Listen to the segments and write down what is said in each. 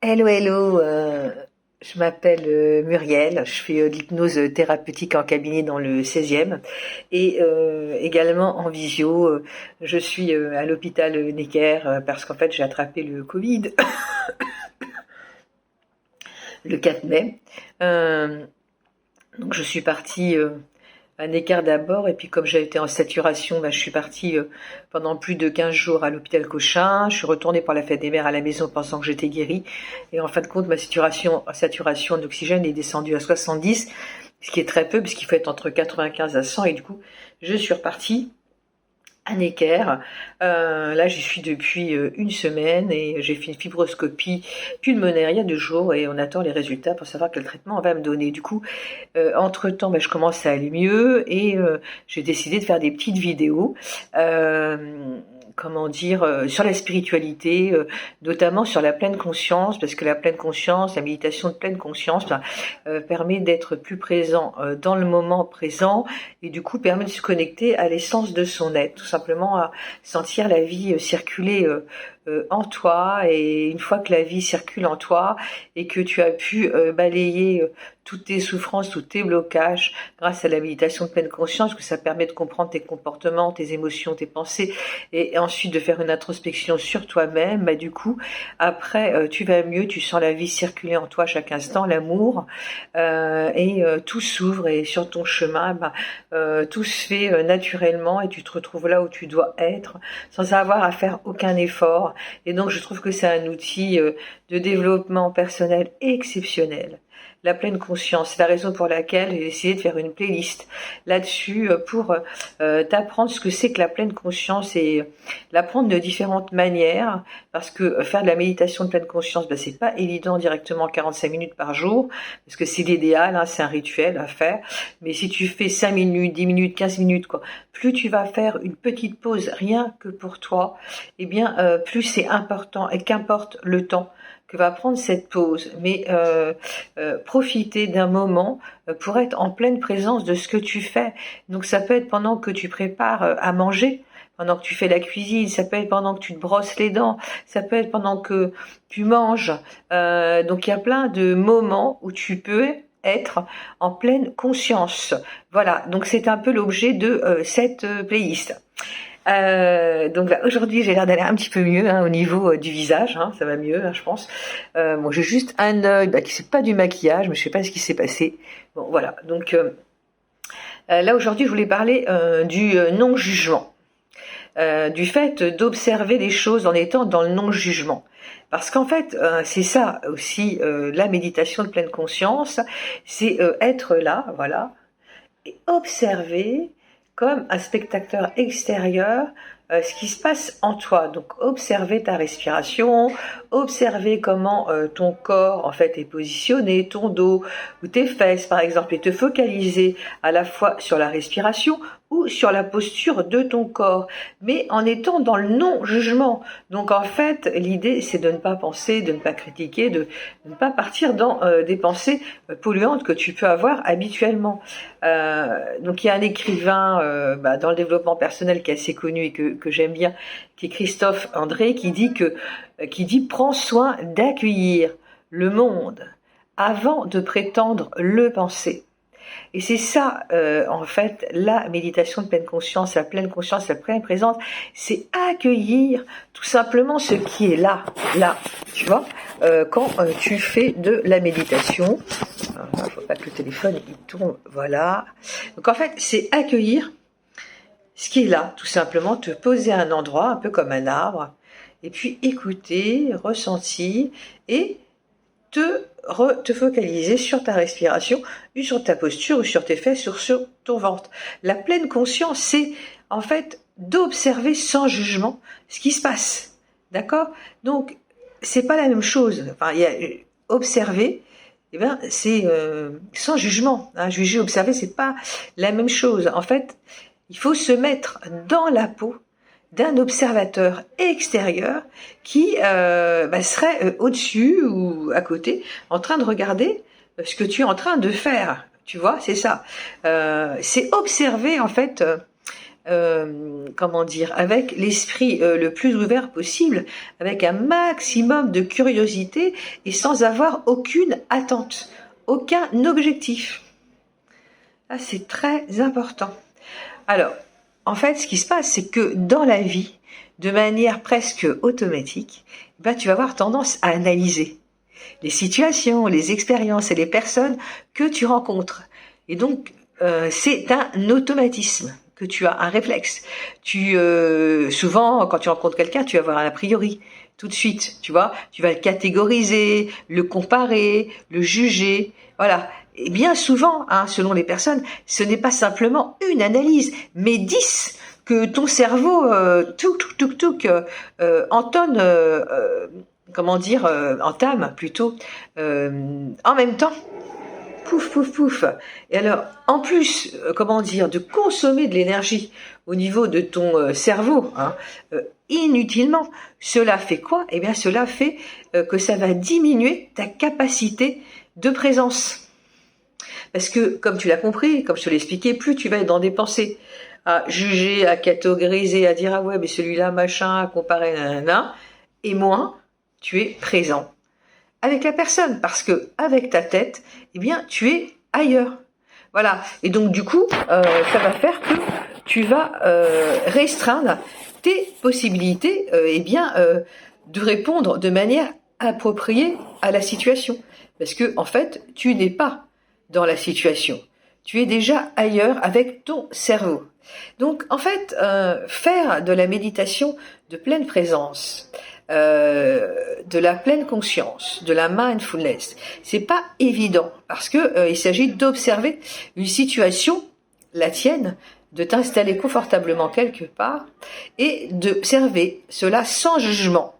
Hello, hello, je m'appelle Muriel, je fais de l'hypnose thérapeutique en cabinet dans le 16e et également en visio. Je suis à l'hôpital Necker parce qu'en fait j'ai attrapé le Covid le 4 mai. Donc je suis partie à Necker d'abord et puis comme j'ai été en saturation, je suis partie pendant plus de 15 jours à l'hôpital Cochin. Je suis retournée pour la fête des mères à la maison pensant que j'étais guérie et en fin de compte ma saturation d'oxygène est descendue à 70, ce qui est très peu puisqu'il faut être entre 95 à 100 et du coup je suis repartie à Necker. Là, j'y suis depuis une semaine et j'ai fait une fibroscopie pulmonaire il y a 2 jours et on attend les résultats pour savoir quel traitement on va me donner. Du coup, entre-temps, je commence à aller mieux et j'ai décidé de faire des petites vidéos. Comment dire, sur la spiritualité, notamment sur la pleine conscience, parce que la pleine conscience, la méditation de pleine conscience, permet d'être plus présent dans le moment présent et du coup permet de se connecter à l'essence de son être, tout simplement à sentir la vie circuler en toi. Et une fois que la vie circule en toi et que tu as pu balayer toutes tes souffrances, tous tes blocages grâce à la méditation de pleine conscience, que ça permet de comprendre tes comportements, tes émotions, tes pensées et ensuite de faire une introspection sur toi-même, du coup après tu vas mieux, tu sens la vie circuler en toi chaque instant, l'amour et tout s'ouvre et sur ton chemin tout se fait naturellement et tu te retrouves là où tu dois être sans avoir à faire aucun effort. Et donc je trouve que c'est un outil de développement personnel exceptionnel. La pleine conscience, c'est la raison pour laquelle j'ai décidé de faire une playlist là-dessus pour t'apprendre ce que c'est que la pleine conscience et l'apprendre de différentes manières, parce que faire de la méditation de pleine conscience, c'est pas évident directement 45 minutes par jour, parce que c'est l'idéal, c'est un rituel à faire, mais si tu fais 5 minutes, 10 minutes, 15 minutes, plus tu vas faire une petite pause rien que pour toi, et bien plus c'est important et qu'importe le temps que va prendre cette pause, mais profiter d'un moment pour être en pleine présence de ce que tu fais. Donc ça peut être pendant que tu prépares à manger, pendant que tu fais la cuisine, ça peut être pendant que tu te brosses les dents, ça peut être pendant que tu manges. Donc il y a plein de moments où tu peux être en pleine conscience. Voilà, donc c'est un peu l'objet de cette playlist. Donc aujourd'hui j'ai l'air d'aller un petit peu mieux au niveau du visage, ça va mieux je pense. Bon, j'ai juste un œil qui c'est pas du maquillage, mais je sais pas ce qui s'est passé. Bon voilà, donc là aujourd'hui je voulais parler du non-jugement, du fait d'observer les choses en étant dans le non-jugement. Parce qu'en fait, c'est ça aussi la méditation de pleine conscience, c'est être là, voilà, et observer comme un spectateur extérieur ce qui se passe en toi. Donc observer ta respiration, observer comment ton corps en fait est positionné, ton dos ou tes fesses par exemple, et te focaliser à la fois sur la respiration ou sur la posture de ton corps, mais en étant dans le non-jugement. Donc en fait, l'idée c'est de ne pas penser, de ne pas critiquer, de ne pas partir dans des pensées polluantes que tu peux avoir habituellement. Donc il y a un écrivain dans le développement personnel qui est assez connu et que j'aime bien, qui est Christophe André, qui dit prends soin d'accueillir le monde avant de prétendre le penser. Et c'est ça, en fait, la méditation de pleine conscience, la pleine conscience, la pleine présence, c'est accueillir tout simplement ce qui est là, tu vois, quand tu fais de la méditation. Il ne faut pas que le téléphone il tourne, voilà. Donc en fait, c'est accueillir ce qui est là, tout simplement, te poser à un endroit, un peu comme un arbre, et puis écouter, ressentir, et te focaliser sur ta respiration, ou sur ta posture, ou sur tes fesses, sur ton ventre. La pleine conscience, c'est en fait d'observer sans jugement ce qui se passe. D'accord? Donc, c'est pas la même chose. Enfin, il y a observer, c'est sans jugement. Juger, observer, c'est pas la même chose. En fait, il faut se mettre dans la peau d'un observateur extérieur qui serait au-dessus ou à côté, en train de regarder ce que tu es en train de faire. Tu vois, c'est ça. C'est observer en fait comment dire, avec l'esprit le plus ouvert possible, avec un maximum de curiosité et sans avoir aucune attente, aucun objectif. Ah, c'est très important. Alors, en fait, ce qui se passe, c'est que dans la vie, de manière presque automatique, ben, tu vas avoir tendance à analyser les situations, les expériences et les personnes que tu rencontres. Et donc, c'est un automatisme que tu as, un réflexe. Souvent, quand tu rencontres quelqu'un, tu vas avoir un a priori tout de suite, tu vois. Tu vas le catégoriser, le comparer, le juger, voilà. Et bien souvent, selon les personnes, ce n'est pas simplement une analyse, mais 10 que ton cerveau entonne, entame plutôt en même temps. Pouf, pouf, pouf. Et alors, en plus, de consommer de l'énergie au niveau de ton cerveau, inutilement, cela fait quoi? Eh bien, cela fait que ça va diminuer ta capacité de présence. Parce que, comme tu l'as compris, comme je te l'ai expliqué, plus tu vas être dans des pensées, à juger, à catégoriser, à dire « Ah ouais, mais celui-là, machin, à comparer, nanana », et moins tu es présent avec la personne, parce que avec ta tête, eh bien, tu es ailleurs. Voilà. Et donc, du coup, ça va faire que tu vas restreindre tes possibilités, de répondre de manière appropriée à la situation. Parce que, en fait, tu n'es pas dans la situation. Tu es déjà ailleurs avec ton cerveau. Donc, en fait, faire de la méditation de pleine présence, de la pleine conscience, de la mindfulness, c'est pas évident parce que il s'agit d'observer une situation, la tienne, de t'installer confortablement quelque part et d'observer cela sans jugement.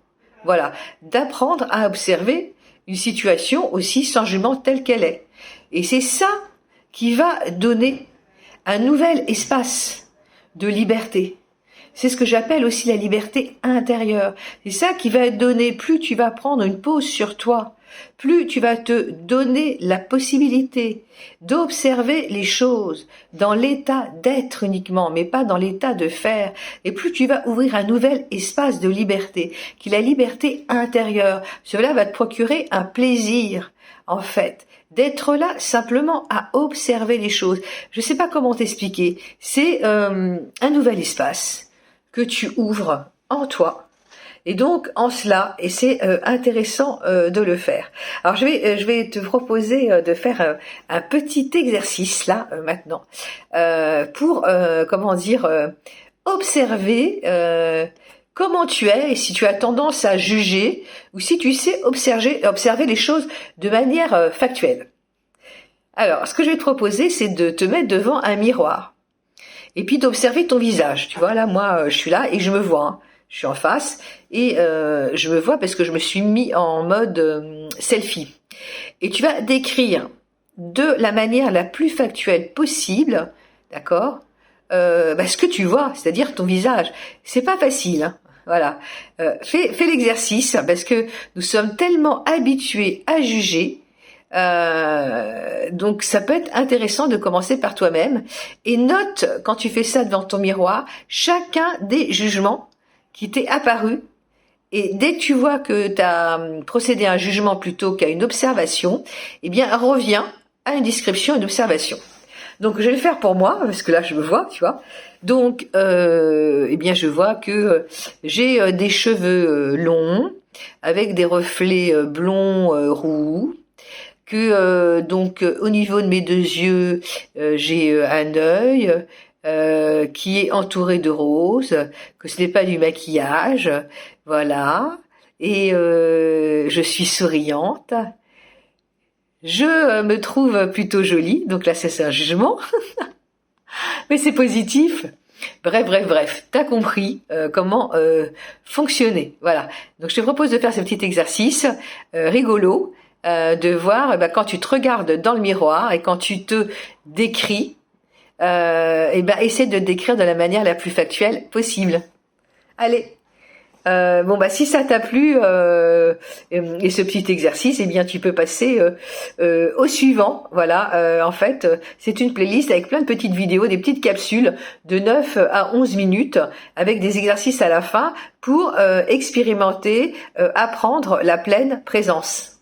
Voilà, d'apprendre à observer une situation aussi sans jugement telle qu'elle est. Et c'est ça qui va donner un nouvel espace de liberté. C'est ce que j'appelle aussi la liberté intérieure. C'est ça qui va te donner, plus tu vas prendre une pause sur toi, plus tu vas te donner la possibilité d'observer les choses dans l'état d'être uniquement, mais pas dans l'état de faire. Et plus tu vas ouvrir un nouvel espace de liberté, qui est la liberté intérieure. Cela va te procurer un plaisir, en fait, d'être là simplement à observer les choses. Je ne sais pas comment t'expliquer. C'est un nouvel espace que tu ouvres en toi. Et donc, en cela, et c'est intéressant de le faire. Alors, je vais te proposer de faire un petit exercice, là, maintenant, pour, observer comment tu es, et si tu as tendance à juger, ou si tu sais observer les choses de manière factuelle. Alors, ce que je vais te proposer, c'est de te mettre devant un miroir. Et puis d'observer ton visage. Tu vois, là, moi, je suis là et je me vois. Hein. Je suis en face et je me vois parce que je me suis mis en mode selfie. Et tu vas décrire de la manière la plus factuelle possible, d'accord, ce que tu vois, c'est-à-dire ton visage. C'est pas facile, hein. Voilà. Fais l'exercice parce que nous sommes tellement habitués à juger. Donc ça peut être intéressant de commencer par toi-même et note quand tu fais ça devant ton miroir chacun des jugements qui t'est apparu et dès que tu vois que tu as procédé à un jugement plutôt qu'à une observation, eh bien reviens à une description et une observation. Donc je vais le faire pour moi parce que là je me vois, tu vois. Donc je vois que j'ai des cheveux longs avec des reflets blonds roux. Que au niveau de mes deux yeux, j'ai un œil qui est entouré de rose, que ce n'est pas du maquillage, voilà. Et je suis souriante. Je me trouve plutôt jolie, donc là c'est un jugement, mais c'est positif. Bref, t'as compris comment fonctionner. Voilà. Donc je te propose de faire ce petit exercice rigolo. De voir quand tu te regardes dans le miroir et quand tu te décris, essaie de te décrire de la manière la plus factuelle possible. Allez, Bon bah si ça t'a plu et ce petit exercice, eh bien tu peux passer au suivant. Voilà, en fait, c'est une playlist avec plein de petites vidéos, des petites capsules de 9 à 11 minutes avec des exercices à la fin pour expérimenter, apprendre la pleine présence.